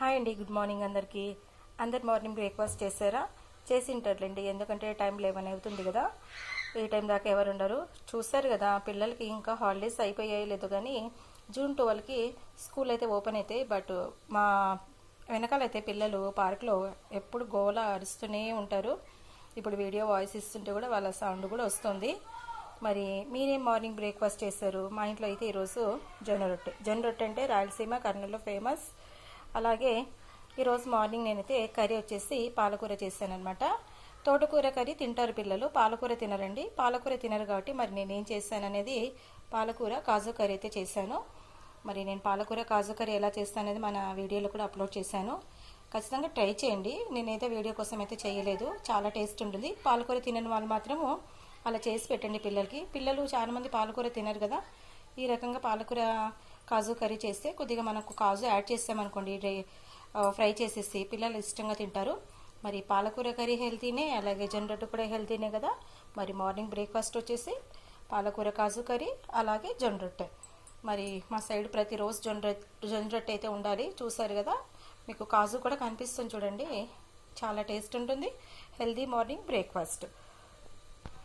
Hi అండి, good morning అందరికీ. అందరు మార్నింగ్ బ్రేక్ఫాస్ట్ చేశారా? చేసి ఉంటారులేండి, ఎందుకంటే టైం 11 అవుతుంది కదా. ఈ టైం దాకా ఎవరు ఉండరు. చూస్తారు కదా, పిల్లలకి ఇంకా హాలిడేస్ అయిపోయాయి లేదు కానీ జూన్ 12కి స్కూల్ అయితే ఓపెన్ అవుతాయి. బట్ మా వెనకాలైతే పిల్లలు పార్క్లో ఎప్పుడు గోల అరుస్తూనే ఉంటారు. ఇప్పుడు వీడియో వాయిస్ ఇస్తుంటే కూడా వాళ్ళ సౌండ్ కూడా వస్తుంది. మరి మీరేం మార్నింగ్ బ్రేక్ఫాస్ట్ చేశారు? మా ఇంట్లో అయితే ఈరోజు జొన్న రొట్టె అంటే రాయలసీమ కర్నూలులో ఫేమస్. అలాగే ఈరోజు మార్నింగ్ నేనైతే కర్రీ వచ్చేసి పాలకూర చేశానమాట. తోటకూర కర్రీ తింటారు పిల్లలు, పాలకూర తినరండి. పాలకూర తినరు కాబట్టి మరి నేనేం చేశాను అనేది పాలకూర కాజు కర్రీ అయితే చేశాను. మరి నేను పాలకూర కాజు కర్రీ ఎలా చేస్తాను అనేది మన వీడియోలో కూడా అప్లోడ్ చేశాను. ఖచ్చితంగా ట్రై చేయండి. నేనైతే వీడియో కోసం అయితే చేయలేదు, చాలా టేస్ట్ ఉంటుంది. పాలకూర తినని వాళ్ళు మాత్రము అలా చేసి పెట్టండి పిల్లలకి. పిల్లలు చాలామంది పాలకూర తినరు కదా. ఈ రకంగా పాలకూర కాజు కర్రీ చేస్తే కొద్దిగా మనకు కాజు యాడ్ చేస్తామనుకోండి, ఫ్రై చేసేసి పిల్లలు ఇష్టంగా తింటారు. మరి పాలకూర కర్రీ హెల్తీనే, అలాగే జొన్న రొట్టె కూడా హెల్తీనే కదా. మరి మార్నింగ్ బ్రేక్ఫాస్ట్ పాలకూర కాజు కర్రీ, అలాగే జొన్న రొట్టె. మరి మా సైడ్ ప్రతిరోజు జొన్న రొట్టె అయితే ఉండాలి. చూసారు కదా, మీకు కాజు కూడా కనిపిస్తుంది చూడండి, చాలా టేస్ట్ ఉంటుంది. Healthy morning breakfast.